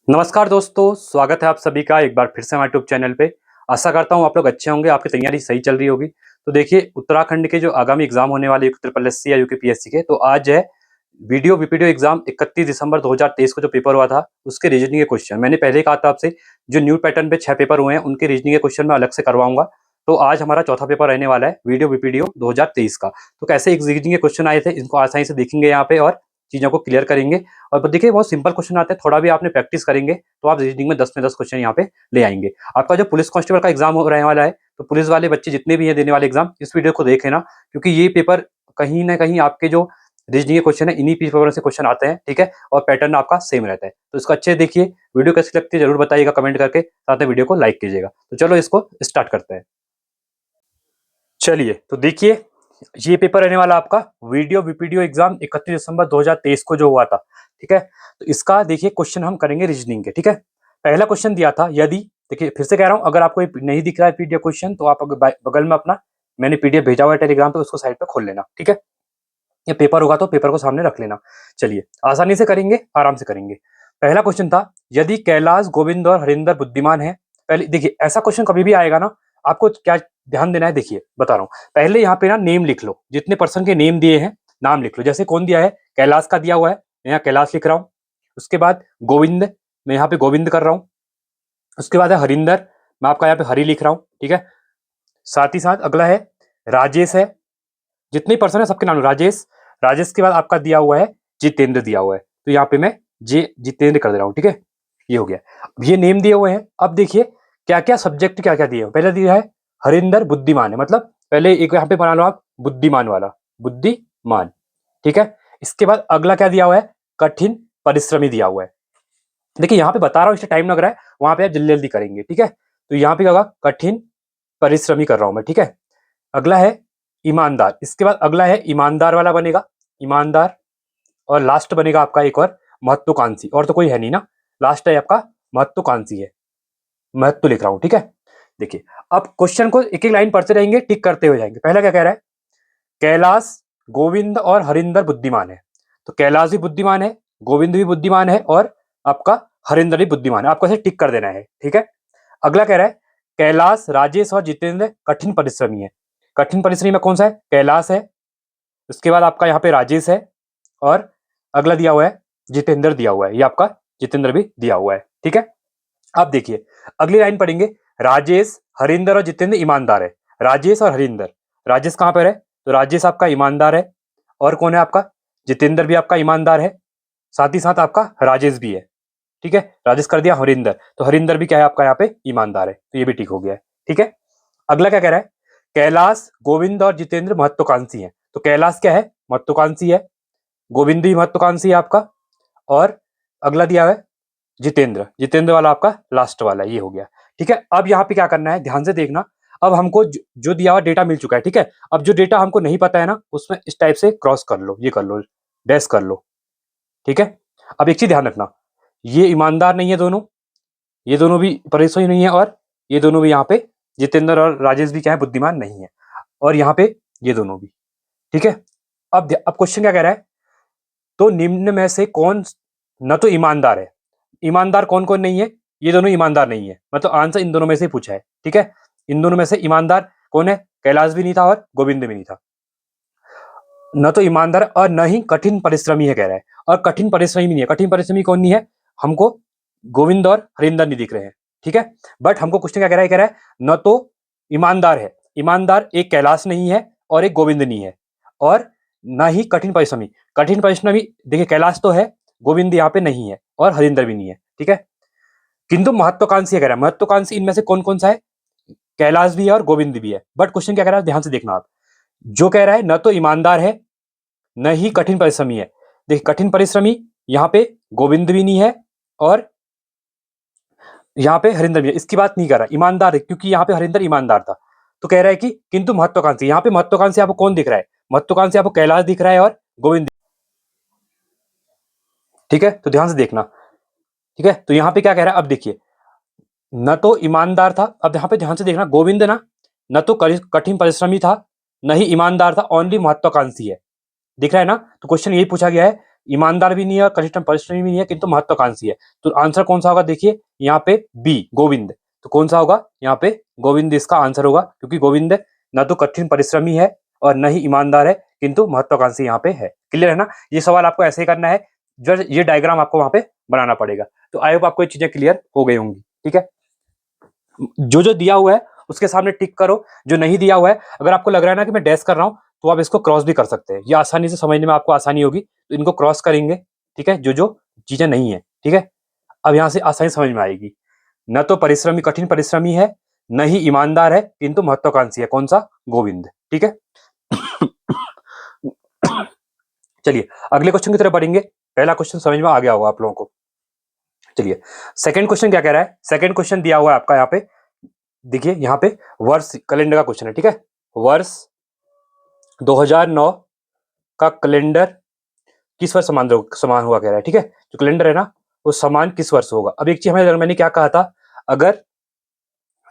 नमस्कार दोस्तों, स्वागत है आप सभी का एक बार फिर से हमारे यूट्यूब चैनल पे। आशा करता हूँ आप लोग अच्छे होंगे, आपकी तैयारी सही चल रही होगी। तो देखिए, उत्तराखंड के जो आगामी एग्जाम होने वाले ट्रिपल एस सी या यूकेपीएससी के, तो आज है वीडियो वीपीडीओ एग्जाम 31 दिसंबर 2023 को जो पेपर हुआ था उसके रीजनिंग के क्वेश्चन। मैंने पहले ही कहा था आपसे, जो न्यू पैटर्न पे 6 पेपर हुए हैं उनके रीजनिंग के क्वेश्चन मैं अलग से करवाऊंगा। तो आज हमारा चौथा पेपर रहने वाला है वीडियो वीपीडीओ 2023 का। तो कैसे एक रीजनिंग के क्वेश्चन आए थे, इनको आसानी से देखेंगे यहाँ पे और चीजों को क्लियर करेंगे। और देखिए, बहुत सिंपल क्वेश्चन आते हैं, थोड़ा भी आपने प्रैक्टिस करेंगे तो आप रीजनिंग में 10 में 10 क्वेश्चन यहाँ पे ले आएंगे। आपका जो पुलिस कांस्टेबल का एग्जाम हो रहने वाला है, तो पुलिस वाले बच्चे जितने भी हैं देने वाले एग्जाम, इस वीडियो को देख लेना, क्योंकि ये पेपर कहीं ना कहीं आपके जो रीजनिंग के क्वेश्चन है इन्हीं पेपर से क्वेश्चन आते हैं, ठीक है। और पैटर्न आपका सेम रहता है, तो इसको अच्छे देखिए। वीडियो कैसी लगती है जरूर बताइएगा कमेंट करके, साथ में वीडियो को लाइक कीजिएगा। तो चलो इसको स्टार्ट करते हैं। चलिए, तो देखिए, ये पेपर रहने वाला आपका वीडियो वीपीडीओ एग्जाम 31 दिसंबर 2023 को जो हुआ था, ठीक है। तो इसका देखिए क्वेश्चन हम करेंगे रीजनिंग के, ठीक है। पहला क्वेश्चन दिया था, यदि, देखिए फिर से कह रहा हूं, अगर आपको नहीं दिख रहा है पीडीएफ क्वेश्चन तो आप बगल में अपना, मैंने पीडीएफ भेजा हुआ है टेलीग्राम पे, उसको साइड पे खोल लेना, ठीक है। ये पेपर होगा तो पेपर को सामने रख लेना। चलिए, आसानी से करेंगे, आराम से करेंगे। पहला क्वेश्चन था, यदि कैलाश, गोविंद और हरिंदर बुद्धिमान है। पहले देखिए, ऐसा क्वेश्चन कभी भी आएगा ना, आपको क्या ध्यान देना है, देखिए बता रहा हूँ। पहले यहाँ पे ना नेम लिख लो, जितने पर्सन के नेम दिए हैं नाम लिख लो। जैसे कौन दिया है, कैलाश का दिया हुआ है, मैं यहाँ कैलाश लिख रहा हूँ। उसके बाद गोविंद, मैं यहाँ पे गोविंद कर रहा हूँ। उसके बाद है हरिंदर, मैं आपका यहाँ पे हरि लिख रहा हूँ, ठीक है। साथ ही साथ अगला है राजेश है, जितने पर्सन है सबके नाम राजेश। राजेश के बाद आपका दिया हुआ है जितेंद्र दिया हुआ है, तो यहाँ पे मैं जितेंद्र कर दे रहा हूँ, ठीक है। ये हो गया। अब ये नेम दिए हुए हैं। अब देखिए क्या क्या सब्जेक्ट क्या क्या दिए हैं। पहले दिया है हरिंदर बुद्धिमान है, मतलब पहले एक यहाँ पे बना लो आप बुद्धिमान वाला, बुद्धिमान, ठीक है। इसके बाद अगला क्या दिया हुआ है, कठिन परिश्रमी दिया हुआ है। देखिए यहाँ पे बता रहा हूँ, इससे टाइम लग रहा है, वहां पे आप जल्दी जल्दी करेंगे, ठीक है। तो यहाँ पे क्या होगा, कठिन परिश्रमी कर रहा हूं मैं, ठीक है। अगला है ईमानदार, इसके बाद अगला है ईमानदार वाला बनेगा, ईमानदार। और लास्ट बनेगा आपका एक और महत्वाकांक्षी, और तो कोई है नहीं ना। लास्ट है आपका महत्वाकांक्षी है, महत्व लिख रहा हूं, ठीक है। देखिए, अब क्वेश्चन को एक एक लाइन पढ़ते रहेंगे, टिक करते हुए जाएंगे। पहला क्या कह रहा है, कैलाश, गोविंद और हरिंदर बुद्धिमान है। तो कैलाश भी बुद्धिमान है, गोविंद भी बुद्धिमान है, और आपका हरिंदर भी बुद्धिमान है। आपको ऐसे टिक कर देना है, ठीक है। अगला कह रहा है, कैलाश, राजेश और जितेंद्र कठिन परिश्रमी है। कठिन परिश्रमी में कौन सा है, कैलाश है। उसके बाद आपका यहाँ पे राजेश है, और अगला दिया हुआ है जितेंद्र दिया हुआ है, ये आपका जितेंद्र भी दिया हुआ है, ठीक है। अब देखिए अगली लाइन पढ़ेंगे, राजेश, हरिंदर और जितेंद्र ईमानदार है। राजेश और हरिंदर, राजेश कहां पर है, तो राजेश आपका ईमानदार है, और कौन है आपका, जितेंद्र भी आपका ईमानदार है, साथ ही साथ आपका राजेश भी है, ठीक है। राजेश कर दिया हरिंदर, तो हरिंदर भी क्या है आपका यहाँ पे ईमानदार है, तो ये भी ठीक हो गया है, ठीक है। अगला क्या कह रहा है, कैलाश, गोविंद और जितेंद्र महत्वाकांक्षी है। तो कैलाश क्या है, महत्वाकांक्षी है। गोविंद भी महत्वाकांक्षी है आपका, और अगला दिया है जितेंद्र, जितेंद्र वाला आपका लास्ट वाला, ये हो गया, ठीक है। अब यहाँ पे क्या करना है, ध्यान से देखना। अब हमको जो दिया हुआ डेटा मिल चुका है, ठीक है। अब जो डेटा हमको नहीं पता है ना, उसमें इस टाइप से क्रॉस कर लो, ये कर लो, डैश कर लो, ठीक है। अब एक चीज ध्यान रखना, ये ईमानदार नहीं है दोनों, ये दोनों भी परिश्रमी नहीं है, और ये दोनों भी यहाँ पे जितेंद्र और राजेश भी क्या है, बुद्धिमान नहीं है, और यहाँ पे ये दोनों भी, ठीक है। अब क्वेश्चन क्या कह रहा है, तो निम्न में से कौन न तो ईमानदार है, ईमानदार कौन कौन नहीं है, ये दोनों ईमानदार नहीं है, मतलब आंसर इन दोनों में से पूछा है, ठीक है। इन दोनों में से ईमानदार कौन है, कैलाश भी नहीं था और गोविंद भी नहीं था। न तो ईमानदार और न ही कठिन परिश्रमी है कह रहा है, और कठिन परिश्रमी नहीं है। कठिन परिश्रमी कौन नहीं है, हमको गोविंद और हरिंदर नहीं दिख रहे हैं, ठीक है। बट हमको क्वेश्चन क्या कह रहा है, कह रहा है न तो ईमानदार है, ईमानदार एक कैलाश नहीं है और एक गोविंद नहीं है, और न ही कठिन परिश्रमी। कठिन परिश्रमी देखिए कैलाश तो है, गोविंद यहाँ पे नहीं है, और हरिंदर भी नहीं है, ठीक है। किंतु महत्वाकांक्षी कह रहा है, महत्वाकांक्षी इनमें से कौन कौन सा है, कैलाश भी है और गोविंद भी है। बट क्वेश्चन क्या कह रहा है, ध्यान से देखना आप, जो कह रहा है न तो ईमानदार है न ही कठिन परिश्रमी है। देखिए कठिन परिश्रमी यहाँ पे गोविंद भी नहीं है, और यहाँ पे हरिंदर भी है, इसकी बात नहीं कर रहा। ईमानदार है क्योंकि यहाँ पे हरिंदर ईमानदार था, तो कह रहा है कि किंतु महत्वाकांक्षी, यहाँ पे महत्वाकांक्षी आपको कौन दिख रहा है, महत्वाकांक्षी आपको कैलाश दिख रहा है और गोविंद, ठीक है। तो ध्यान से देखना, ठीक है। तो यहाँ पे क्या कह रहा है, अब देखिए, न तो ईमानदार था, अब यहाँ पे ध्यान से देखना, गोविंद ना न तो कठिन परिश्रमी था, न ही ईमानदार था, ओनली महत्वाकांक्षी है, दिख रहा है ना। तो क्वेश्चन यही पूछा गया है ईमानदार भी नहीं है, कनिष्ठ परिश्रमी भी नहीं है, किंतु महत्वाकांक्षी है। तो आंसर कौन सा होगा? देखिए यहाँ पे बी, गोविंद। तो कौन सा होगा यहाँ पे? गोविंद इसका आंसर होगा, क्योंकि गोविंद न तो कठिन परिश्रमी है और न ही ईमानदार है, किंतु महत्वाकांक्षी यहाँ पे है। क्लियर है ना? ये सवाल आपको ऐसे ही करना है, जो ये डायग्राम आपको वहां पे बनाना पड़ेगा। तो आई होप आपको ये चीजें क्लियर हो गई होंगी। ठीक है, जो जो दिया हुआ है उसके सामने टिक करो, जो नहीं दिया हुआ है अगर आपको लग रहा है ना कि मैं डैश कर रहा हूं, तो आप इसको क्रॉस भी कर सकते हैं। ये आसानी से समझने में आपको आसानी होगी, तो इनको क्रॉस करेंगे। ठीक है, जो जो चीजें नहीं है। ठीक है, अब यहां से आसानी समझ में आएगी। न तो परिश्रमी, कठिन परिश्रमी है, न ही ईमानदार है, किंतु महत्वाकांक्षी है। कौन सा? गोविंद। ठीक है, चलिए अगले क्वेश्चन की तरफ बढ़ेंगे। पहला क्वेश्चन समझ में आ गया होगा आप लोगों को। चलिए सेकंड क्वेश्चन क्या कह रहा है? सेकंड क्वेश्चन दिया हुआ है आपका यहाँ पे, देखिए यहाँ पे वर्ष कैलेंडर का क्वेश्चन है। ठीक है, वर्ष 2009 का कैलेंडर किस वर्ष समान होगा कह रहा है। ठीक है, जो कैलेंडर है ना वो समान किस वर्ष होगा। अब एक चीज मैंने क्या कहा था, अगर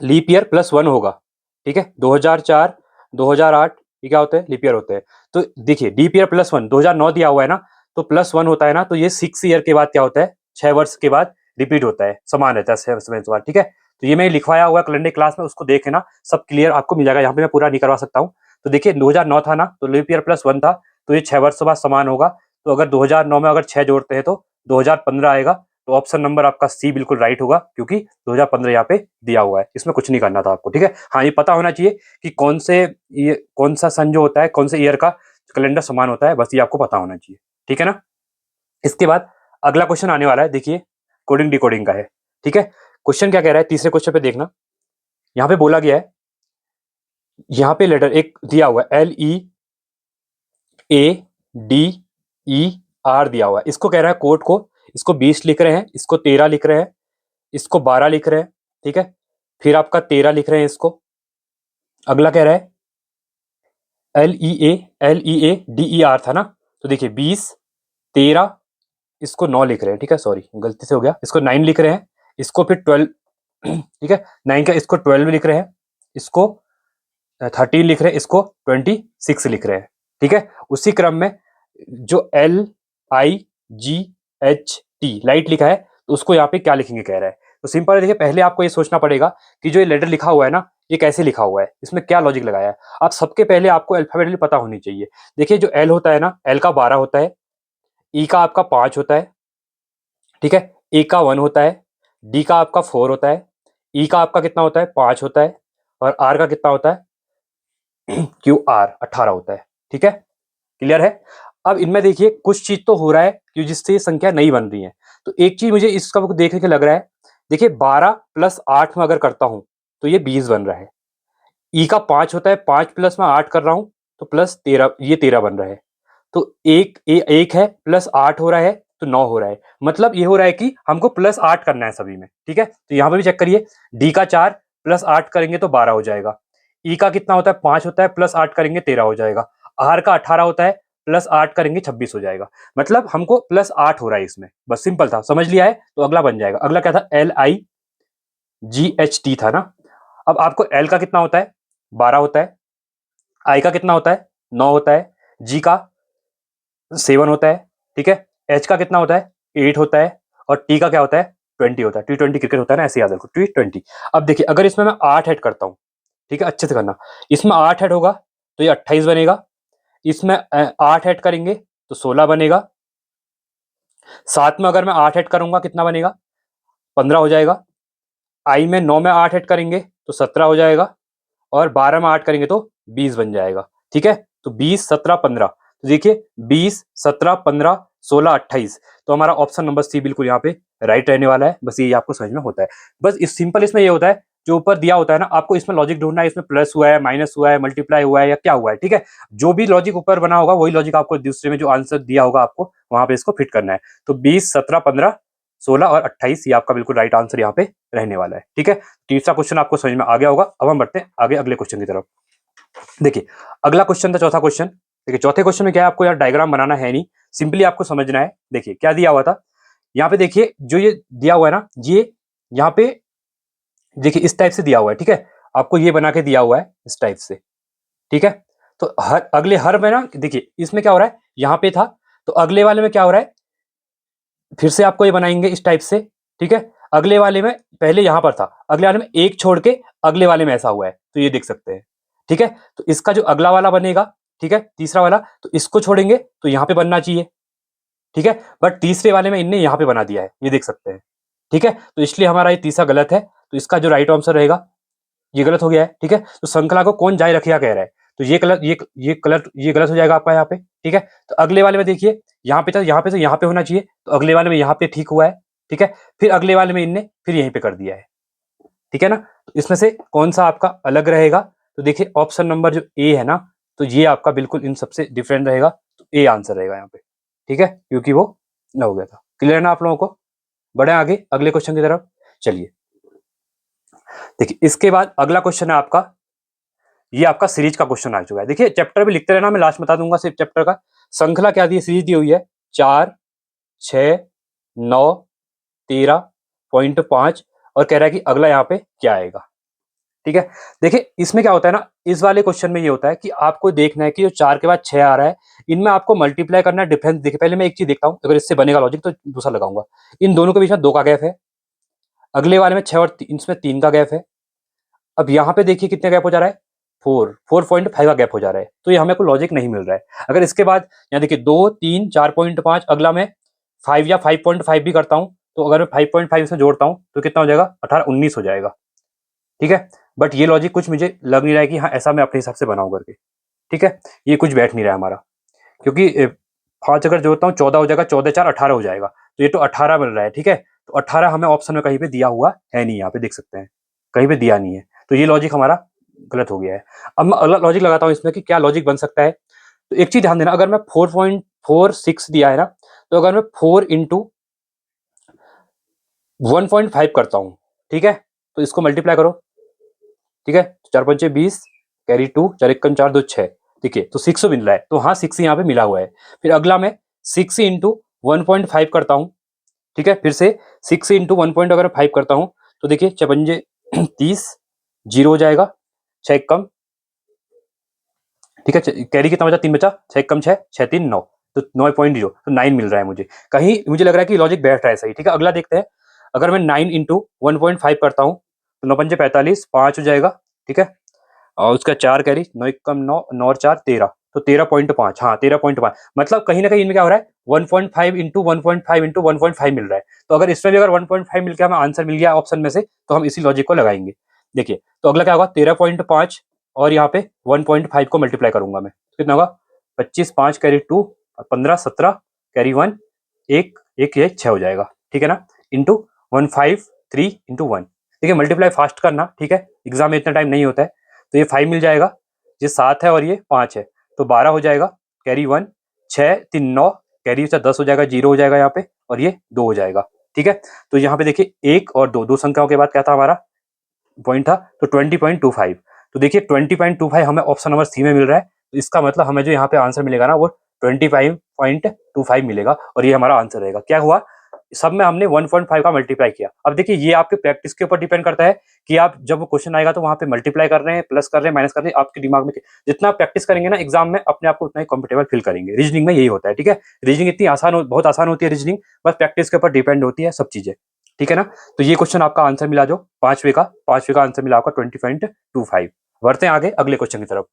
लीप ईयर +1 होगा, ठीक है, 2004 2008 ये क्या होते हैं? लीप ईयर होते हैं। तो देखिए लीप ईयर +1 2009 दिया हुआ है ना, तो +1 होता है ना, तो ये 6 ईयर के बाद क्या होता है? 6 वर्ष के बाद रिपीट होता है, समान रहता है 6 वर्ष के बाद। ठीक है, तो ये मैं लिखवाया हुआ कैलेंडर क्लास में, उसको देखे ना, सब क्लियर आपको मिल जाएगा। यहाँ पे मैं पूरा नहीं करवा सकता हूँ। तो देखिए 2009 था ना, तो लीप ईयर +1 था, तो ये 6 वर्ष के बाद समान होगा। तो अगर 2009 में अगर 6 जोड़ते हैं तो 2015 आएगा। तो ऑप्शन नंबर आपका सी बिल्कुल राइट होगा, क्योंकि 2015 यहाँ पे दिया हुआ है। इसमें कुछ नहीं करना था आपको। ठीक है, हाँ ये पता होना चाहिए कि कौन सा सन जो होता है, कौन से ईयर का कैलेंडर समान होता है, बस ये आपको पता होना चाहिए। ठीक है ना? इसके बाद अगला क्वेश्चन आने वाला है, देखिए कोडिंग डिकोडिंग का है। ठीक है, क्वेश्चन क्या कह रहा है? तीसरे क्वेश्चन पे देखना, यहाँ पे बोला गया है, यहाँ पे लेटर एक दिया हुआ है LEADER दिया हुआ है। इसको कह रहा है कोड को, इसको 20 लिख रहे हैं, इसको 13 लिख रहे हैं, इसको 12 लिख रहे हैं। ठीक है, फिर आपका 13 लिख रहे हैं इसको। अगला कह रहा है LEADER था ना, तो देखिए 20 13 इसको 9 लिख रहे हैं। ठीक है, सॉरी गलती से हो गया, इसको 9 लिख रहे हैं, इसको फिर 12 ठीक है 9 का इसको 12 लिख रहे हैं, इसको 13 लिख रहे हैं, इसको 26 लिख रहे हैं। ठीक है, उसी क्रम में जो LIGHT लाइट लिखा है, तो उसको यहाँ पे क्या लिखेंगे कह रहा है। तो सिंपल है, देखिए पहले आपको ये सोचना पड़ेगा कि जो ये लेटर लिखा हुआ है ना, ये कैसे लिखा हुआ है, इसमें क्या लॉजिक लगाया है। आप सबके पहले आपको अल्फाबेटली पता होनी चाहिए। देखिए जो L होता है ना, L का 12 होता है, E का आपका 5 होता है, ठीक है, A का 1 होता है, D का आपका 4 होता है, E का आपका कितना होता है? 5 होता है, और R का कितना होता है? QR 18 होता है। ठीक है, क्लियर है? अब इनमें देखिए कुछ चीज तो हो रहा है कि जिससे ये संख्या नहीं बन रही है। तो एक चीज मुझे इसका देख के लग रहा है, देखिए 12 + 8 में अगर करता हूं तो ये 20 बन रहा है। ई का 5 होता है, 5 प्लस में 8 कर रहा हूं तो +13, ये 13 बन रहा है। तो एक है, +8 हो रहा है, तो 9 हो रहा है। मतलब ये हो रहा है कि हमको +8 करना है सभी में। ठीक है, तो यहां पर भी चेक करिए, डी का 4 +8 करेंगे तो 12 हो जाएगा। ई का कितना होता है? 5 होता है, +8 करेंगे 13 हो जाएगा। आर का 18 होता है, +8 करेंगे 26 हो जाएगा। मतलब हमको +8 हो रहा है इसमें। बस सिंपल था, समझ लिया है तो अगला बन जाएगा। अगला क्या था? LIGHT था ना। अब आपको एल का कितना होता है? 12 होता है। आई का कितना होता है? 9 होता है। जी का 7 होता है। ठीक है, एच का कितना होता है? 8 होता है। और टी का क्या होता है? 20 होता है। T20 क्रिकेट होता है ना, ऐसे याद रखो, T20। अब देखिए अगर इसमें मैं 8 ऐड करता हूं, ठीक है, अच्छे से करना, इसमें 8 ऐड होगा तो ये 28 बनेगा। इसमें 8 ऐड करेंगे तो 16 बनेगा। साथ में अगर मैं 8 ऐड करूंगा कितना बनेगा? 15 हो जाएगा। आई में 9 में 8 ऐड करेंगे तो 17 हो जाएगा। और 12 में 8 करेंगे तो 20 बन जाएगा। ठीक है, तो 20 17 15, तो देखिए 20 17 15 16 28, तो हमारा ऑप्शन नंबर सी बिल्कुल यहाँ पे राइट रहने वाला है। बस ये आपको समझ में होता है। बस इस सिंपल इसमें ये होता है, जो ऊपर दिया होता है ना, आपको इसमें लॉजिक ढूंढना है, इसमें प्लस हुआ है, माइनस हुआ है, मल्टीप्लाई हुआ है या क्या हुआ है। ठीक है, जो भी लॉजिक ऊपर बना होगा वही लॉजिक आपको दूसरे में जो आंसर दिया होगा आपको वहां पे इसको फिट करना है। तो 20 17 15 16 और 28 ये आपका बिल्कुल राइट आंसर यहाँ पे रहने वाला है। ठीक है, तीसरा क्वेश्चन आपको समझ में आ गया होगा। अब हम बढ़ते हैं आगे अगले क्वेश्चन की तरफ। देखिए अगला क्वेश्चन था चौथा क्वेश्चन। देखिए चौथे क्वेश्चन में क्या है, आपको यार डायग्राम बनाना है नहीं, सिंपली आपको समझना है। देखिए क्या दिया हुआ था यहाँ पे, देखिए जो ये दिया हुआ है ना, ये यहाँ पे देखिए इस टाइप से दिया हुआ है। ठीक है, आपको ये बना के दिया हुआ है इस टाइप से। ठीक है, तो हर में ना देखिए इसमें क्या हो रहा है, यहाँ पे था तो अगले वाले में क्या हो रहा है, फिर से आपको ये बनाएंगे इस टाइप से, ठीक है। अगले वाले में पहले यहां पर था, अगले वाले में एक छोड़ के अगले वाले में ऐसा हुआ है, तो ये देख सकते हैं, ठीक है। तो इसका जो अगला वाला बनेगा, ठीक है, तीसरा वाला, तो इसको छोड़ेंगे तो यहां पे बनना चाहिए, ठीक है। बट तीसरे वाले में इनने यहां पे बना दिया है, ये देख सकते हैं, ठीक है। तो इसलिए हमारा ये तीसरा गलत है, तो इसका जो राइट आंसर रहेगा ये गलत हो गया है, ठीक है। तो श्रृंखला को कौन जारी रखेगा कह रहा है, तो ये गलत, ये गलत हो जाएगा आपका यहाँ पे, ठीक है। तो अगले वाले में देखिए, यहाँ पे था, यहाँ पे से यहाँ पे होना चाहिए, तो अगले वाले में यहाँ पे ठीक हुआ है, ठीक है। फिर अगले वाले में इनने फिर यहीं पे कर दिया है, ठीक है ना। तो इसमें से कौन सा आपका अलग रहेगा, तो देखिए ऑप्शन नंबर जो ए है ना, तो ये आपका बिल्कुल इन सबसे डिफरेंट रहेगा, तो ए आंसर रहेगा यहाँ पे, ठीक है, क्योंकि वो न हो गया था। क्लियर है ना आप लोगों को। बढ़े आगे अगले क्वेश्चन की तरफ, चलिए। देखिए इसके बाद अगला क्वेश्चन है आपका, ये आपका सीरीज का क्वेश्चन आ चुका है। देखिए चैप्टर भी लिखते रहना, मैं लास्ट बता दूंगा सिर्फ चैप्टर का। श्रृंखला क्या दी है, सीरीज दी हुई है 4, 6, 9, 13.5, और कह रहा है कि अगला यहाँ पे क्या आएगा, ठीक है। देखिए इसमें क्या होता है ना, इस वाले क्वेश्चन में ये होता है कि आपको देखना है कि जो 4 के बाद 6 आ रहा है, इनमें आपको मल्टीप्लाई करना है, डिफरेंस। देखिए पहले मैं एक चीज देखता हूँ, अगर इससे बनेगा लॉजिक तो दूसरा लगाऊंगा। इन दोनों के बीच में 2 का गैप है, अगले वाले में 6 और इसमें 3 का गैप है। अब यहाँ पे देखिए कितने गैप हो जा रहा है, 4.5 का गैप हो जा रहा है, तो ये हमें कोई लॉजिक नहीं मिल रहा है। अगर इसके बाद यहाँ देखिए 2, 3, 4.5, अगला मैं 5 या 5.5 भी करता हूँ, तो अगर मैं 5.5 इसमें जोड़ता हूँ तो कितना हो जाएगा, 18, 19 हो जाएगा, ठीक है। बट ये लॉजिक कुछ मुझे लग नहीं रहा है कि हाँ ऐसा मैं अपने हिसाब से बनाऊं करके, ठीक है। ये कुछ बैठ नहीं रहा है हमारा, क्योंकि 5 अगर जोड़ता हूँ 14 हो जाएगा, 14 4 18 हो जाएगा, तो ये तो 18 मिल रहा है, ठीक है। तो 18 हमें ऑप्शन में कहीं पे दिया हुआ है नहीं, यहाँ पे देख सकते हैं कहीं पे दिया नहीं है, तो ये लॉजिक हमारा गलत हो गया है। अब मैं अगला लॉजिक लगाता हूँ इसमें कि क्या लॉजिक बन सकता है। तो एक चीज ध्यान देना, अगर मैं 4.46 दिया है ना, तो अगर मैं 4 इंटू 1.5 करता हूँ, ठीक है, तो इसको मल्टीप्लाई करो, ठीक है। 4 पंचे 20, कैरी 2, 4 1 4 2 6, ठीक है। तो 6 मिल रहा है, तो हाँ 6 यहाँ पे मिला हुआ है। फिर अगला मैं 6 इंटू 1.5 करता हूँ, ठीक है। फिर से 6 इंटू 1.5 करता हूँ, तो देखिए 6 पंजे 30, 0 हो जाएगा, 6 कम, ठीक है। कैरी कितना बचा, 3 बचा, 6 कम 6, 6 3 9, तो 9.0, तो 9 मिल रहा है मुझे। कहीं मुझे लग रहा है कि लॉजिक बैठ रहा है सही, ठीक है। अगला देखते हैं, अगर मैं 9 इंटू 1.5 करता हूँ, तो 9 पंजे 45, 5 हो जाएगा, ठीक है। और उसका 4 कैरी, 9 1 कम 9, 9 और 4 13, तो 13.5, हाँ 13.5, मतलब कहीं ना कहीं इनमें क्या हो रहा है, 1.5 इंटू 1.5 इंटू 1.5 मिल रहा है। तो अगर इसमें भी अगर 1.5 मिल गया, हमें आंसर मिल गया ऑप्शन में से, तो हम इसी लॉजिक को लगाएंगे। देखिए तो अगला क्या होगा, 13.5, और यहाँ पे 1.5 को मल्टीप्लाई करूंगा मैं, तो कितना होगा, 25, 5 कैरी 2, 15, 17 कैरी 1, एक एक ये 6 हो जाएगा, ठीक है ना, इंटू 153 इंटू 1। देखिए मल्टीप्लाई फास्ट करना, ठीक है, एग्जाम में इतना टाइम नहीं होता है। तो ये 5 मिल जाएगा, ये 7 है और ये 5 है, तो 12 हो जाएगा, कैरी 1, 6 3 9, कैरी 10 हो जाएगा, 0 हो जाएगा यहाँ पे, और ये 2 हो जाएगा, ठीक है। तो यहाँ पे देखिए 1 और 2, दो संख्याओं के बाद क्या था हमारा पॉइंट था, तो 20.25। तो देखिए 20.25 हमें ऑप्शन नंबर सी में मिल रहा है, तो इसका मतलब हमें जो यहाँ पे आंसर मिलेगा ना, वो 25.25 मिलेगा, और ये हमारा आंसर रहेगा। क्या हुआ, सब में हमने 1.5 का मल्टीप्लाई किया। अब देखिए ये आपके प्रैक्टिस के ऊपर डिपेंड करता है कि आप जब वो क्वेश्चन आएगा तो वहां पे मल्टीप्लाई कर रहे हैं, प्लस कर रहे हैं, माइनस कर रहे हैं, आपके दिमाग में जितना प्रैक्टिस करेंगे ना एग्जाम में, अपने आप को उतना ही कंफर्टेबल फील करेंगे। रीजनिंग में यही होता है, ठीक है। रीजनिंग इतनी बहुत आसान होती है रीजनिंग, बस प्रैक्टिस के ऊपर डिपेंड होती है सब चीजें, ठीक है ना। तो ये क्वेश्चन आपका आंसर मिला, जो पांचवे का आंसर मिला आपका 20.25। बढ़ते हैं आगे अगले क्वेश्चन की तरफ।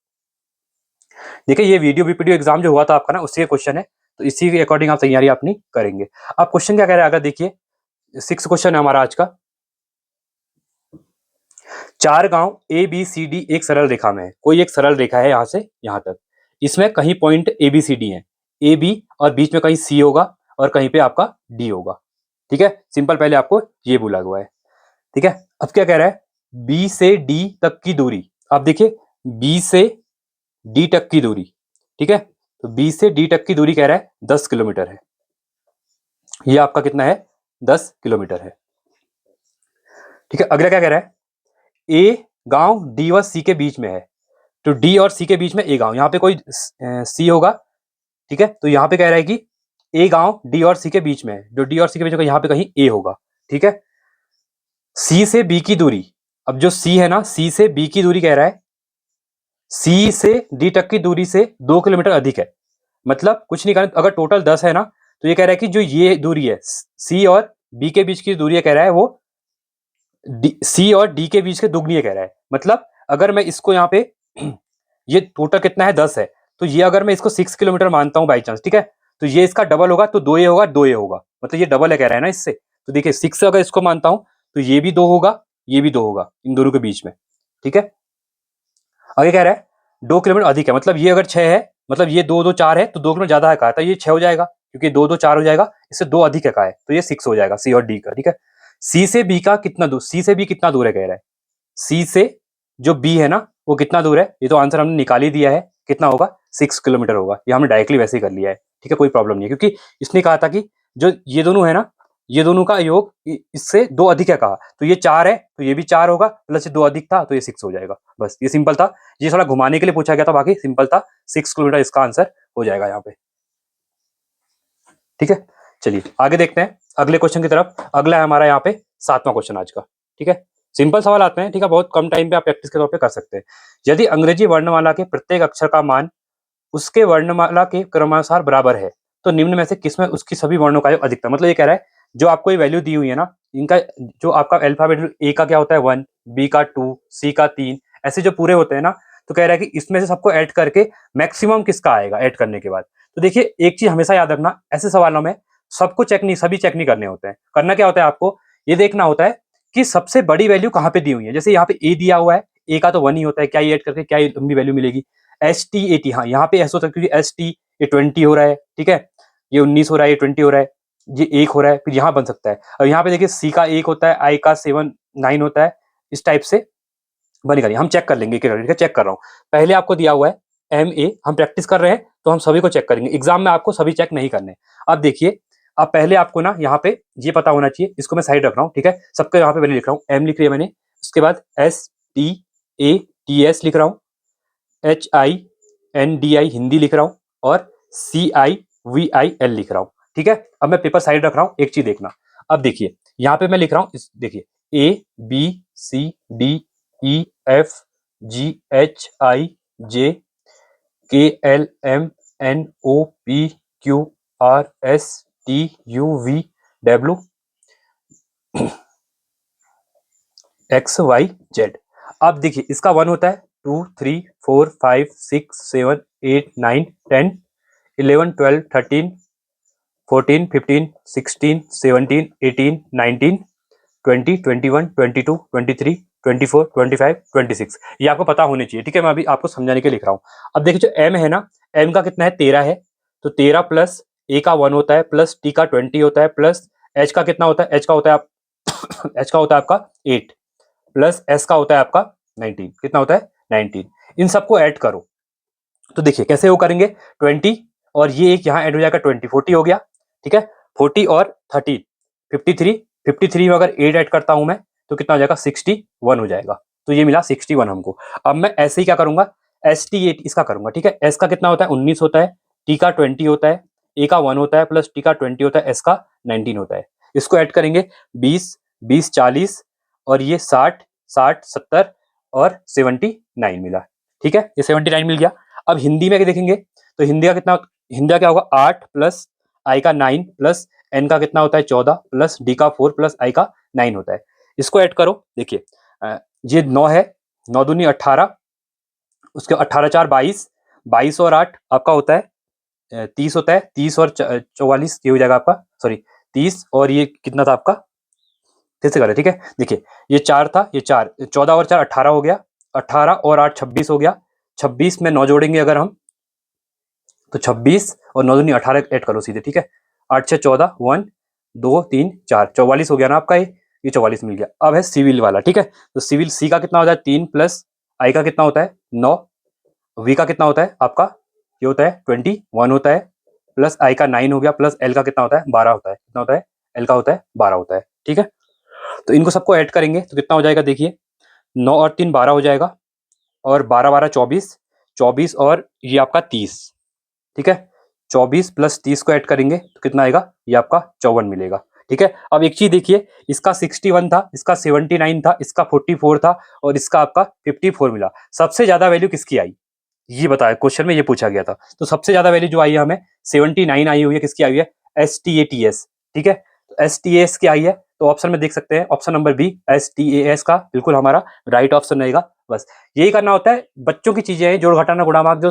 देखिए ये वीडियो एग्जाम जो हुआ था आपका ना, उसी का क्वेश्चन है, तो इसी के अकॉर्डिंग आप तैयारी अपनी करेंगे। अब क्वेश्चन क्या कह रहा है, अगर देखिए 6 क्वेश्चन है हमारा आज का। 4 गांव ए बी सी डी एक सरल रेखा में है, कोई एक सरल रेखा है यहां से यहां तक, इसमें कहीं point A B C D है, ए बी और बीच में कहीं सी होगा और कहीं पे आपका डी होगा, ठीक है। सिंपल, पहले आपको ये बोला हुआ है, ठीक है। अब क्या कह रहा है, बी से डी तक की दूरी। अब देखिए बी से डी तक की दूरी, ठीक है, तो बी से डी तक की दूरी कह रहा है 10 किलोमीटर है। ये आपका कितना है, 10 किलोमीटर है, ठीक है। अगला क्या कह रहा है, ए गांव डी व सी के बीच में है, तो डी और सी के बीच में ए गांव, यहाँ पे कोई सी होगा, ठीक है। तो यहाँ पे कह रहा है कि ए गांव डी और सी के बीच में है, जो डी और सी के बीच में यहाँ पे कहीं ए होगा, ठीक है। सी से बी की दूरी, अब जो सी है ना, सी से बी की दूरी कह रहा है, सी से डी तक की दूरी से 2 किलोमीटर अधिक है। मतलब कुछ नहीं करना, अगर टोटल 10 है ना, तो ये कह रहा है कि जो ये दूरी है सी और बी के बीच की दूरी है, कह रहा है वो सी और डी के बीच के दुगनी है कह रहा है। मतलब अगर मैं इसको यहाँ पे ये टोटल कितना है 10 है, तो ये अगर मैं इसको 6 किलोमीटर मानता हूँ बाई चांस, ठीक है, तो ये इसका डबल होगा, तो 2 ये होगा 2 ये होगा, मतलब ये डबल है कह रहा है ना इससे। तो देखिए 6 अगर इसको मानता हूँ तो ये भी 2 होगा, ये भी 2 होगा इन दोनों के बीच में, ठीक है। आगे कह रहा है 2 किलोमीटर अधिक है, मतलब ये अगर 6 है, मतलब ये 2 2 4 है, तो 2 किलोमीटर ज्यादा है कहा, तो ये 6 हो जाएगा, क्योंकि 2 2 4 हो जाएगा, इससे 2 अधिक है कहा है, तो ये 6 हो जाएगा सी और डी का, ठीक है। सी से बी का कितना दूर, सी से बी कितना दूर है कह रहा है, सी से जो बी है ना वो कितना दूर है, ये तो आंसर हमने निकाल ही दिया है, कितना होगा 6 किलोमीटर होगा, ये हमने डायरेक्टली वैसे ही कर लिया है, ठीक है, कोई प्रॉब्लम नहीं है, क्योंकि इसने कहा था कि जो ये दोनों है ना, ये दोनों का योग इससे 2 अधिक है कहा, तो ये 4 है तो ये भी 4 होगा, प्लस ये 2 अधिक था तो ये 6 हो जाएगा, बस ये सिंपल था, ये थोड़ा घुमाने के लिए पूछा गया था, बाकी सिंपल था, 6 किलोमीटर इसका आंसर हो जाएगा यहाँ पे, ठीक है। चलिए आगे देखते हैं अगले क्वेश्चन की तरफ। अगला है हमारा यहाँ पे 7वां क्वेश्चन आज का, ठीक है। सिंपल सवाल आते हैं, ठीक है, बहुत कम टाइम पे आप प्रैक्टिस के तौर पे कर सकते हैं। यदि अंग्रेजी वर्णमाला के प्रत्येक अक्षर का मान उसके वर्णमाला के क्रमानुसार बराबर है, तो निम्न में से किसमें उसकी सभी वर्णों का योग अधिकतम, मतलब ये कह रहा है जो आपको ये वैल्यू दी हुई है ना, इनका जो आपका अल्फाबेट ए का क्या होता है 1, बी का 2, सी का 3, ऐसे जो पूरे होते हैं ना, तो कह रहा है कि इसमें से सबको ऐड करके मैक्सिमम किसका आएगा ऐड करने के बाद। तो देखिए एक चीज हमेशा याद रखना, ऐसे सवालों में सबको चेक नहीं, सभी चेक नहीं करने होते हैं, करना क्या होता है आपको ये देखना होता है कि सबसे बड़ी वैल्यू कहाँ पे दी हुई है। जैसे यहाँ पे ए दिया हुआ है, ए का तो 1 ही होता है, क्या ये ऐड करके क्या ये लंबी वैल्यू मिलेगी, ST 80, हाँ यहाँ पे ऐसा होता है क्योंकि ST ये 20 हो रहा है, ठीक है, ये 19 हो रहा है, ये 20 हो रहा है, ये 1 हो रहा है, फिर यहाँ बन सकता है, और यहाँ पे देखिए सी का 1 होता है, आई का 7 9 होता है, इस टाइप से बनेगा नहीं, हम चेक कर लेंगे, ठीक है, चेक कर रहा हूँ। पहले आपको दिया हुआ है MA, हम प्रैक्टिस कर रहे हैं तो हम सभी को चेक करेंगे, एग्जाम में आपको सभी चेक नहीं करने। अब देखिए, अब पहले आपको ना यहाँ पे ये पता होना चाहिए, इसको मैं साइड रख रहा हूँ, ठीक है, सबके यहाँ पे पहले लिख रहा हूँ, M लिख लिया मैंने, उसके बाद STATS लिख रहा हूँ, HINDI हिंदी लिख रहा हूँ, और CIVIL लिख रहा हूँ, ठीक है। अब मैं पेपर साइड रख रहा हूँ, एक चीज देखना, अब देखिए यहाँ पे मैं लिख रहा हूँ, देखिए ABCDEFGHIJKLMNOPQRSTUV अब देखिए इसका 1 होता है, 2 3 4 5 6 7 8 9 10 11 12 13 14 15 16 17 18 19 20 21 22 23 24 25 26, ये आपको पता होने चाहिए, ठीक है, मैं अभी आपको समझाने के लिए लिख रहा हूँ। अब देखिए जो M है ना, M का कितना है 13 है, तो 13 प्लस A का 1 होता है, प्लस T का 20 होता है, प्लस H का कितना होता है, H का होता है आप H का होता है आपका 8, प्लस S का होता है आपका 19, कितना होता है 19, इन सबको ऐड करो। तो देखिए कैसे वो करेंगे, 20 और ये एक यहाँ ऐड हो जाएगा 20, 40 हो गया, ठीक है, 40 और 30 53, 53 में अगर 8 ऐड करता हूं मैं तो कितना हो जाएगा 61 हो जाएगा, तो ये मिला 61 हमको। अब मैं ऐसे ही क्या करूंगा, ST8 इसका करूंगा, ठीक है, S का कितना होता है 19 होता है, T का 20 होता है, A का 1 होता है, प्लस T का 20 होता है, S का 19 होता है, इसको ऐड करेंगे 20 20 40 और ये 60 60 70 और 79 मिला, ठीक है, ये 79 मिल गया। अब हिंदी में देखेंगे तो हिंदी का कितना, हिंदी का क्या होगा 8 प्लस आई का 9 प्लस एन का कितना होता है 14 प्लस डी का 4 प्लस आई का 9 होता है, इसको ऐड करो। देखिए ये 9 है, 9 दूनी 18, उसके 18 4 22, 22 और 8 आपका होता है 30 होता है, 30 और 44 ये हो जाएगा आपका, सॉरी 30 और ये कितना था आपका, फिर से करें, ठीक है, देखिए ये 4 था, ये 4 14 और 4 18 हो गया, 18 और 8 26 हो गया, 26 में 9 जोड़ेंगे अगर हम तो 26 और 9 दूनी 18 ऐड करो सीधे, ठीक है, 8 6 14 1 2 3 4 44 हो गया ना आपका, ये 44 मिल गया। अब है सिविल वाला, ठीक है, तो सिविल सी का कितना होता है 3 प्लस आई का कितना होता है 9, वी का कितना होता है आपका ये होता है 21 होता है, प्लस आई का 9 हो गया, प्लस एल का कितना होता है 12 होता है, कितना होता है एल का होता है 12 होता है, ठीक है। तो इनको सबको ऐड करेंगे तो कितना हो जाएगा, देखिए 9 और 3 12 हो जाएगा, और 12 12 24, 24 और ये आपका 30, ठीक है, 24 प्लस 30 को ऐड करेंगे तो कितना आएगा, ये आपका 54 मिलेगा, ठीक है। अब एक चीज देखिए, इसका 61 था, इसका 79 था, इसका 44 था और इसका आपका 54 मिला, सबसे ज्यादा वैल्यू किसकी आई, ये बताया, क्वेश्चन में ये पूछा गया था। तो सबसे ज्यादा वैल्यू जो आई है हमें 79 आई हुई है, किसकी आई हुई है? STATS। ठीक है, तो STAS की आई है, तो ऑप्शन में देख सकते हैं ऑप्शन नंबर बी STAS का बिल्कुल हमारा राइट ऑप्शन रहेगा। बस यही करना होता है, बच्चों की चीजें हैं, जोड़ घटाना गुणा भाग जो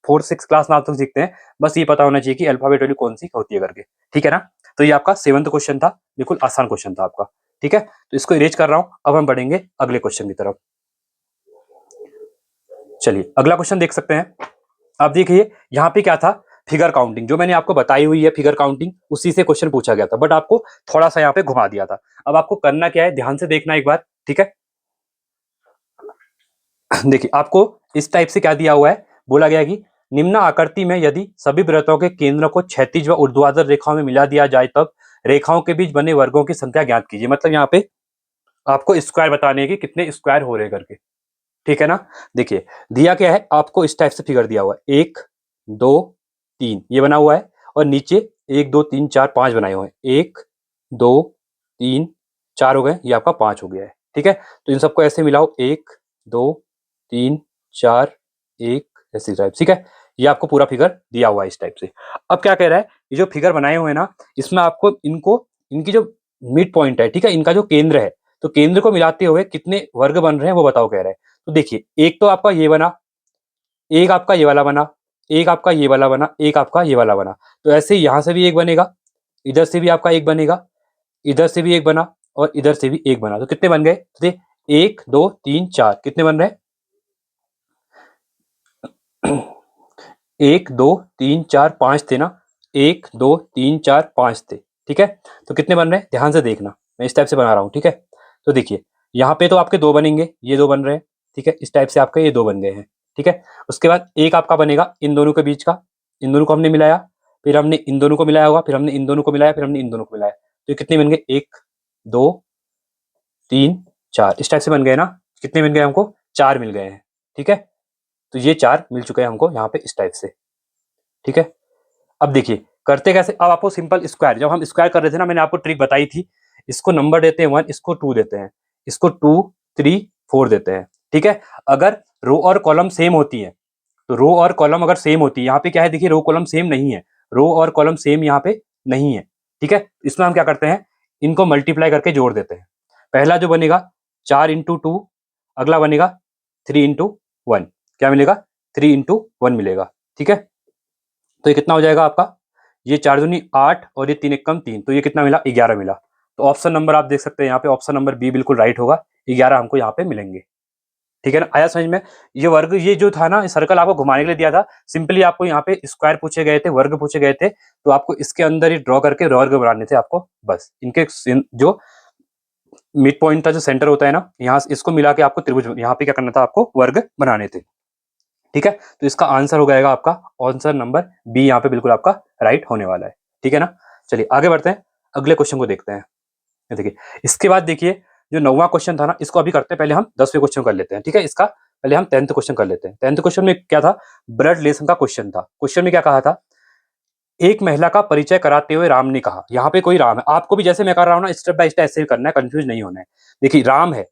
4-6 क्लास में आप तक सीखते हैं, बस ये पता होना चाहिए कि अल्फाबेट वैल्यू कौन सी होती है करके। ठीक है ना, तो ये आपका 7th क्वेश्चन था, बिल्कुल आसान क्वेश्चन था आपका। ठीक है, तो इसको इरेज कर रहा हूं, अब हम बढ़ेंगे अगले क्वेश्चन की तरफ। चलिए अगला क्वेश्चन देख सकते हैं। आप देखिए यहाँ पे क्या था, फिगर काउंटिंग, जो मैंने आपको बताई हुई है फिगर काउंटिंग, उसी से क्वेश्चन पूछा गया था, बट आपको थोड़ा सा यहाँ पे घुमा दिया था। अब आपको करना क्या है, ध्यान से देखना एक बार। ठीक है, देखिए आपको इस टाइप से क्या दिया हुआ है, बोला गया है कि निम्न आकृति में यदि सभी वृत्तों के केंद्र को क्षैतिज व ऊर्ध्वाधर रेखाओं में मिला दिया जाए, तब रेखाओं के बीच बने वर्गों की संख्या ज्ञात कीजिए। मतलब यहाँ पे आपको स्क्वायर बताने हैं कि कितने स्क्वायर हो रहे हैं करके। ठीक है ना, देखिए दिया क्या है आपको, इस टाइप से फिगर दिया हुआ है, 1 2 3 ये बना हुआ है, और नीचे 1 2 3 4 5 बनाए हुए हैं, 1 2 3 4 हो गए, ये आपका 5 हो गया है। ठीक है, तो इन सबको ऐसे मिलाओ, 1 2 3 4 1, ऐसी टाइप। ठीक है, ये आपको पूरा फिगर दिया हुआ है इस टाइप से। अब क्या कह रहा है, ये जो फिगर बनाए हुए हैं ना, इसमें आपको इनको, इनकी जो मिड पॉइंट है, ठीक है, इनका जो केंद्र है, तो केंद्र को मिलाते हुए कितने वर्ग बन रहे हैं वो बताओ कह रहा है। तो देखिए एक तो आपका ये बना, एक आपका ये वाला बना, एक आपका ये वाला बना, एक आपका ये वाला बना, तो ऐसे ही यहां से भी एक बनेगा, इधर से भी आपका एक बनेगा, इधर से भी एक बना, और इधर से भी एक बना, तो कितने बन गए? तो 1 2 3 4 कितने बन रहे हैं? 1 2 3 4 5 थे ना, 1 2 3 4 5 थे। ठीक है, तो कितने बन रहे हैं ध्यान से देखना, मैं इस टाइप से बना रहा हूँ। ठीक है, तो देखिए यहाँ पे तो आपके दो बनेंगे, ये दो बन रहे हैं। ठीक है, इस टाइप से आपके ये दो बन गए हैं। ठीक है, उसके बाद एक आपका बनेगा इन दोनों के बीच का, इन दोनों को हमने मिलाया, फिर हमने इन दोनों को मिलाया होगा, फिर हमने इन दोनों को मिलाया, फिर हमने इन दोनों को मिलाया, तो ये कितने बन गए? 1 2 3 4 इस टाइप से बन गए ना। कितने मिल गए हमको? 4 मिल गए हैं। ठीक है, तो ये 4 मिल चुके हैं हमको यहाँ पे इस टाइप से। ठीक है, अब देखिए करते कैसे, अब आपको सिंपल स्क्वायर, जब हम स्क्वायर कर रहे थे ना, मैंने आपको ट्रिक बताई थी, इसको नंबर देते हैं 1, इसको 2 देते हैं, इसको 2 3 4 देते हैं। ठीक है, अगर रो और कॉलम सेम होती है, तो रो और कॉलम अगर सेम होती है, यहाँ पे क्या है देखिए, रो कॉलम सेम नहीं है, रो और कॉलम सेम यहाँ पे नहीं है। ठीक है, इसमें हम क्या करते हैं, इनको मल्टीप्लाई करके जोड़ देते हैं। पहला जो बनेगा 4 × 2, अगला बनेगा 3 × 1, क्या मिलेगा? 3 × 1 मिलेगा। ठीक है, तो ये कितना हो जाएगा आपका, ये 4 दूनी 8 और ये 3 1 3, तो ये कितना मिला? 11 मिला। तो ऑप्शन नंबर आप देख सकते हैं यहाँ पे, ऑप्शन नंबर बी बिल्कुल राइट होगा, 11 हमको यहाँ पे मिलेंगे। ठीक है ना, आया समझ में? ये वर्ग, ये जो था ना सर्कल आपको घुमाने के लिए दिया था, सिंपली आपको यहाँ पे स्क्वायर पूछे गए थे, वर्ग पूछे गए थे, तो आपको इसके अंदर ही ड्रॉ करके वर्ग बनाने थे आपको, बस इनके जो मिड पॉइंट था, जो सेंटर होता है ना, यहाँ इसको मिला के आपको त्रिभुज, यहाँ पे क्या करना था आपको? वर्ग बनाने थे। ठीक है, तो इसका आंसर हो जाएगा आपका आंसर नंबर बी, यहाँ पे बिल्कुल आपका राइट होने वाला है। ठीक है ना, चलिए आगे बढ़ते हैं, अगले क्वेश्चन को देखते हैं। ये देखिए, इसके बाद देखिए जो 9वां क्वेश्चन था ना, इसको अभी करते हैं, पहले हम 10वें क्वेश्चन कर लेते हैं। ठीक है, इसका पहले हम 10th क्वेश्चन कर लेते हैं। 10th क्वेश्चन में क्या था? ब्लड रिलेशन का क्वेश्चन था। क्वेश्चन में क्या कहा था? एक महिला का परिचय कराते हुए राम ने कहा, यहाँ पे कोई राम है, आपको भी जैसे मैं कर रहा हूँ ना, स्टेप बाय स्टेप ऐसे ही करना है, कंफ्यूज नहीं होना है। देखिए राम है,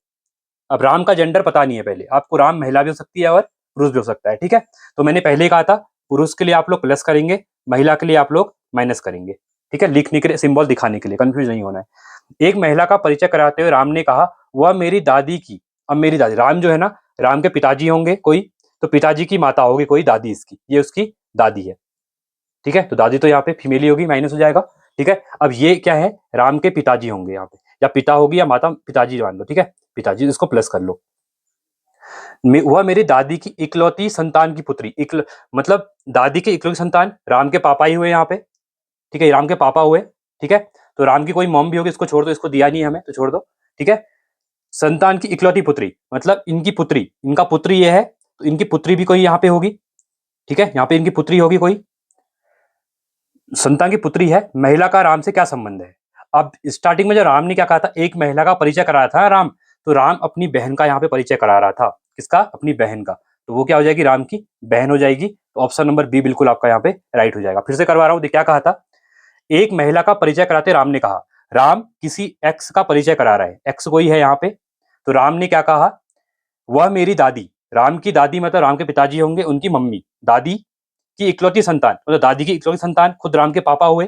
अब राम का जेंडर पता नहीं है, पहले आपको राम महिला भी हो सकती है और पुरुष भी हो सकता है। ठीक है, तो मैंने पहले ही कहा था, पुरुष के लिए आप लोग प्लस करेंगे, महिला के लिए आप लोग माइनस करेंगे। ठीक है, लिखने के लिए, सिंबल दिखाने के लिए, कंफ्यूज नहीं होना है। एक महिला का परिचय कराते हुए राम ने कहा, वह मेरी दादी की, अब मेरी दादी, राम जो है ना, राम के पिताजी होंगे कोई, तो पिताजी की माता होगी कोई, दादी इसकी, ये उसकी दादी है। ठीक है, तो दादी तो यहाँ पे फीमेल ही होगी, माइनस हो जाएगा। ठीक है, अब ये क्या है? राम के पिताजी होंगे यहाँ पे, या पिता होगी या माता, पिताजी मान लो। ठीक है, पिताजी, इसको प्लस कर लो। वह मेरी दादी की इकलौती संतान की पुत्री, मतलब दादी के इकलौती संतान राम के पापा ही हुए यहाँ पे। ठीक है, राम के पापा हुए। ठीक है, तो राम की कोई मॉम भी होगी, इसको छोड़ दो, इसको दिया नहीं हमें, तो छोड़ दो। ठीक है, संतान की इकलौती पुत्री, मतलब इनकी पुत्री, इनका पुत्री ये है, तो इनकी पुत्री भी कोई यहाँ पे होगी। ठीक है, यहाँ पे इनकी पुत्री होगी कोई, संतान की पुत्री है। महिला का राम से क्या संबंध है? अब स्टार्टिंग में जो राम ने क्या कहा था, एक महिला का परिचय कराया था राम, तो राम अपनी बहन का यहाँ पे परिचय करा रहा था। किसका? अपनी बहन का, तो वो क्या हो जाएगी? राम की बहन हो जाएगी। तो ऑप्शन नंबर बी बिल्कुल आपका यहाँ पे राइट हो जाएगा। फिर से करवा रहा हूँ, क्या कहा था? एक महिला का परिचय कराते राम ने कहा, राम किसी एक्स का परिचय करा रहा है, एक्स कोई है यहाँ पे, तो राम ने क्या कहा? वह मेरी दादी, राम की दादी मतलब राम के पिताजी होंगे, उनकी मम्मी, दादी की इकलौती संतान मतलब दादी की इकलौती संतान खुद राम के पापा हुए,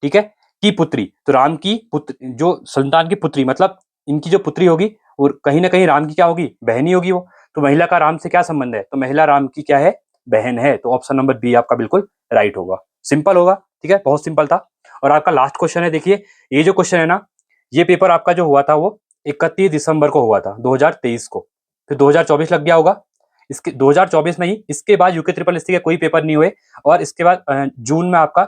ठीक है, की पुत्री, तो राम की पुत्र जो संतान की पुत्री मतलब इनकी जो पुत्री होगी वो कहीं ना कहीं राम की क्या होगी, बहन ही होगी वो। तो महिला का राम से क्या संबंध है, तो महिला राम की क्या है, बहन है। तो ऑप्शन नंबर बी आपका बिल्कुल राइट होगा। सिंपल होगा, ठीक है, बहुत सिंपल था। और आपका लास्ट क्वेश्चन है, देखिए ये जो क्वेश्चन है ना, ये पेपर आपका जो हुआ था वो 31 दिसंबर को हुआ था 2023 को, फिर 2024 लग गया होगा, इसके 2024 में ही इसके बाद यूके ट्रिपल एससी के कोई पेपर नहीं हुए। और इसके बाद जून में आपका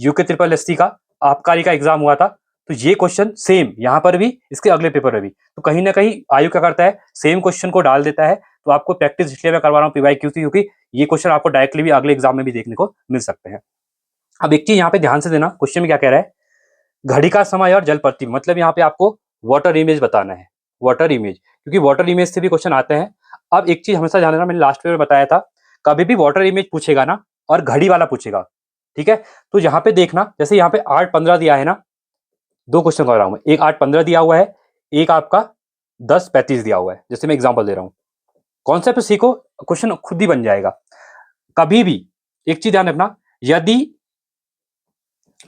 यूके ट्रिपल एससी का आबकारी का एग्जाम हुआ था। तो ये क्वेश्चन सेम यहाँ पर भी, इसके अगले पेपर में भी, तो कहीं ना कहीं आयु क्या करता है, सेम क्वेश्चन को डाल देता है। तो आपको प्रैक्टिस इसलिए मैं करवा रहा हूँ पीवाईक्यू की, क्योंकि ये क्वेश्चन आपको डायरेक्टली भी अगले एग्जाम में भी देखने को मिल सकते हैं। अब एक चीज यहाँ पे ध्यान से देना, क्वेश्चन में क्या कह रहा है, घड़ी का समय और जल प्रतिबिंब, मतलब यहाँ पे आपको वाटर इमेज बताना है, वाटर इमेज, क्योंकि वाटर इमेज से भी क्वेश्चन आते हैं। अब एक चीज हमेशा ध्यान देना, मैंने लास्ट में बताया था, कभी भी वाटर इमेज पूछेगा ना और घड़ी वाला पूछेगा, ठीक है, तो यहाँ पे देखना, जैसे यहाँ पे 8:15 दिया है ना, दो क्वेश्चन कर रहा हूं मैं, एक 8:15 दिया हुआ है, एक आपका 10:35 दिया हुआ है, जैसे मैं एग्जांपल दे रहा हूं। कॉन्सेप्ट सीखो, क्वेश्चन खुद ही बन जाएगा। कभी भी एक चीज ध्यान रखना, यदि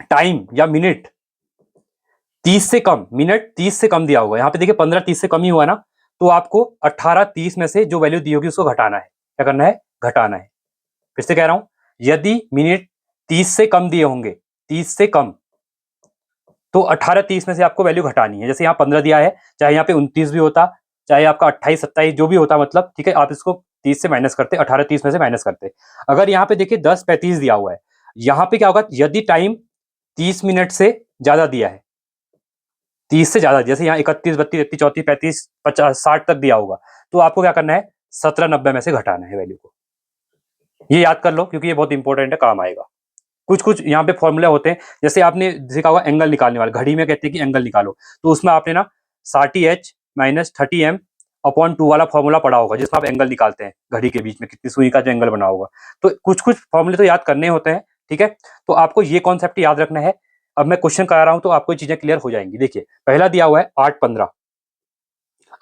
टाइम या मिनट 30 से कम, मिनट 30 से कम दिया होगा, यहाँ पे देखिए 15:30 से कम ही हुआ ना, तो आपको 18:30 में से जो वैल्यू दी होगी उसको घटाना है। क्या करना है, घटाना है। फिर से कह रहा हूं, यदि मिनट 30 से कम दिए होंगे, 30 से कम, तो 18:30 में से आपको वैल्यू घटानी है। जैसे यहाँ 15 दिया है, चाहे यहाँ पे 29 भी होता, चाहे आपका 28-27 जो भी होता, मतलब ठीक है, आप इसको 30 से माइनस करते, 18:30 में से माइनस करते। अगर यहाँ पे देखिए 10:35 दिया हुआ है, यहाँ पे क्या होगा, यदि टाइम 30 मिनट से ज्यादा दिया है, 30 से ज्यादा, जैसे यहाँ 31, 32, 33, 34, 35, 50, 60 तक दिया होगा, तो आपको क्या करना है, 17:90 में से घटाना है वैल्यू को। ये याद कर लो, क्योंकि ये बहुत इंपॉर्टेंट है, काम आएगा। कुछ कुछ यहाँ पे फॉर्मूला होते हैं, जैसे आपने सीखा होगा एंगल निकालने वाला, घड़ी में कहते हैं कि एंगल निकालो, तो उसमें आपने ना 60h माइनस 30m अपॉन 2 वाला फॉर्मूला पढ़ा होगा, जिसमें आप एंगल निकालते हैं घड़ी के बीच में कितनी सुई का जो एंगल बना होगा। तो कुछ कुछ फॉर्मूले तो याद करने होते हैं, ठीक है, तो आपको ये कॉन्सेप्ट याद रखना है। अब मैं क्वेश्चन करा रहा हूं तो आपको चीजें क्लियर हो जाएंगी। देखिए पहला दिया हुआ है 8:15,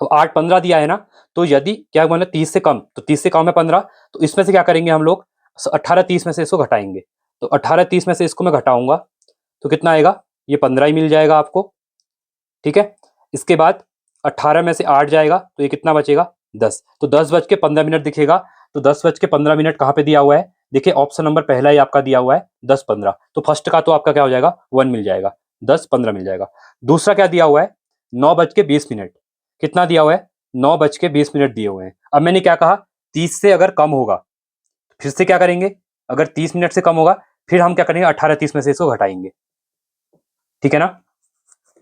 तो 8:15 दिया है ना, तो यदि क्या बोला 30 से कम, तो 30 से कम है 15, तो इसमें से क्या करेंगे हम लोग, 18:30 में से इसको घटाएंगे। तो 18:30 में से इसको मैं घटाऊंगा तो कितना आएगा, ये 15 ही मिल जाएगा आपको, ठीक है। इसके बाद 18 में से 8 जाएगा तो ये कितना बचेगा, 10। तो 10:15 दिखेगा, तो 10:15 कहाँ पे दिया हुआ है, देखिए ऑप्शन नंबर पहला ही आपका दिया हुआ है 10:15, तो फर्स्ट का तो आपका क्या हो जाएगा, 1 मिल जाएगा, 10:15 मिल जाएगा। दूसरा क्या दिया हुआ है, 9:20, कितना दिया हुआ है, 9:20 दिए हुए हैं। अब मैंने क्या कहा, 30 से अगर कम होगा, फिर से क्या करेंगे, अगर 30 मिनट से कम होगा, फिर हम क्या करेंगे, 18:30 में से इसको घटाएंगे, ठीक है ना।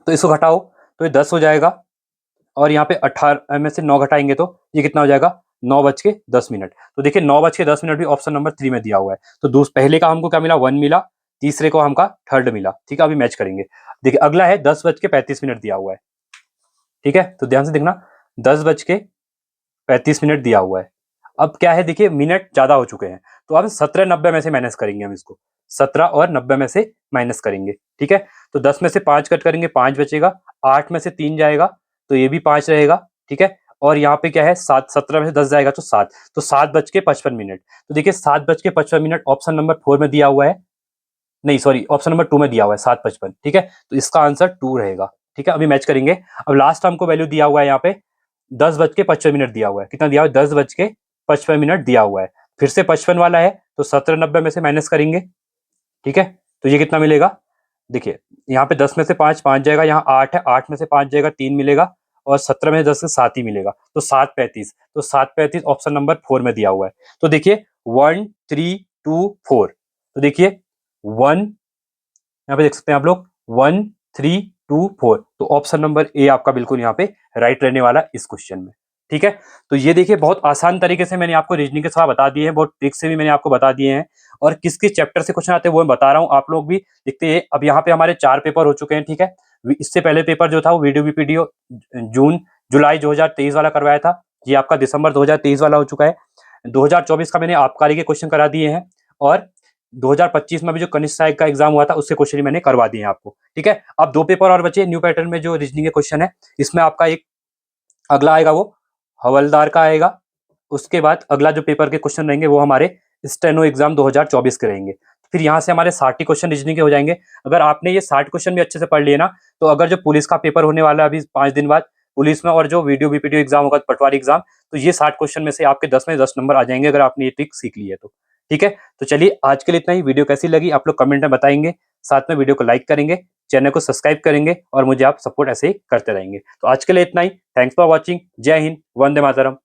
तो इसको घटाओ तो ये 10 हो जाएगा, और यहाँ पे 18 में से 9 घटाएंगे तो ये कितना हो जाएगा, 9:10। तो देखिए 9:10 भी ऑप्शन नंबर 3 में दिया हुआ है। तो पहले का हमको क्या मिला, 1 मिला, तीसरे को हमका थर्ड मिला, ठीक है। अभी मैच करेंगे। देखिए अगला है 10:35 दिया हुआ है, ठीक है, तो ध्यान से देखना, 10:35 दिया हुआ है। अब क्या है, देखिए मिनट ज्यादा हो चुके हैं, तो अब 17:90 में से माइनस करेंगे हम इसको, 17 और 90 में से माइनस करेंगे, ठीक है। तो 10 में से 5 कट करेंगे, 5 बचेगा, 8 में से 3 जाएगा तो ये भी 5 रहेगा, ठीक है। और यहाँ पे क्या है 7, 17 में से 10 जाएगा तो 7, तो 7:55। तो देखिए 7:55 ऑप्शन नंबर 4 में दिया हुआ है, नहीं सॉरी ऑप्शन नंबर 2 में दिया हुआ है 7:55, ठीक है। तो इसका आंसर 2 रहेगा, ठीक है। अभी मैच करेंगे। अब लास्ट हमको वैल्यू दिया हुआ है यहाँ पे 10:55 दिया हुआ है, कितना दिया हुआ है, 10:55 दिया हुआ है। फिर से 55 वाला है, तो 17:90 में से माइनस करेंगे, ठीक है। तो ये कितना मिलेगा, देखिए यहाँ पे 10 में से 5, 5 जाएगा, यहाँ 8 है, 8 में से 5 जाएगा, 3 मिलेगा, और 17 में से 10 से 7 ही मिलेगा, तो 7:35। तो 7:35 ऑप्शन नंबर 4 में दिया हुआ है। तो देखिए 1 3 2 4, तो देखिए 1, यहाँ पे देख सकते हैं आप लोग, 1 3 2 4, तो ऑप्शन नंबर ए आपका बिल्कुल यहाँ पे राइट रहने वाला इस क्वेश्चन में, ठीक है। तो ये देखिए बहुत आसान तरीके से मैंने आपको रीजनिंग के सवाल बता दिए हैं, बहुत ट्रिक से भी मैंने आपको बता दिए हैं, और किस किस चैप्टर से क्वेश्चन आते हैं वो मैं बता रहा हूँ, आप लोग भी देखते हैं। अब यहाँ पे हमारे 4 पेपर हो चुके हैं, ठीक है। इससे पहले पेपर जो था वो वीडियो वीपीडीओ जुलाई 2023 वाला करवाया था, ये आपका दिसंबर 2023 वाला हो चुका है। 2024 का मैंने आबकारी के क्वेश्चन करा दिए हैं, और 2025 में भी जो कनिष्ठ सहायक का एग्जाम हुआ था उससे क्वेश्चन मैंने करवा दिए हैं आपको, ठीक है। अब 2 पेपर और बचे न्यू पैटर्न में, जो रीजनिंग के क्वेश्चन है, इसमें आपका एक अगला आएगा वो हवलदार का आएगा, उसके बाद अगला जो पेपर के क्वेश्चन रहेंगे वो हमारे स्टेनो एग्जाम 2024 के रहेंगे। फिर यहाँ से हमारे 60 ही क्वेश्चन रीजनिंग के हो जाएंगे। अगर आपने ये 60 क्वेश्चन भी अच्छे से पढ़ लिए ना, तो अगर जो पुलिस का पेपर होने वाला है अभी 5 दिन बाद पुलिस में, और जो वीडियो बीपीटीओ एग्जाम होगा, पटवारी एग्जाम, तो ये 60 क्वेश्चन में से आपके 10 में 10 नंबर आ जाएंगे अगर आपने ये ट्रिक सीख ली है तो। ठीक है, तो चलिए आज के लिए इतना ही। वीडियो कैसी लगी आप लोग कमेंट में बताएंगे, साथ में वीडियो को लाइक करेंगे, चैनल को सब्सक्राइब करेंगे और मुझे आप सपोर्ट ऐसे ही करते रहेंगे। तो आज के लिए इतना ही। Thanks for watching. जय हिंद, वंदे मातरम।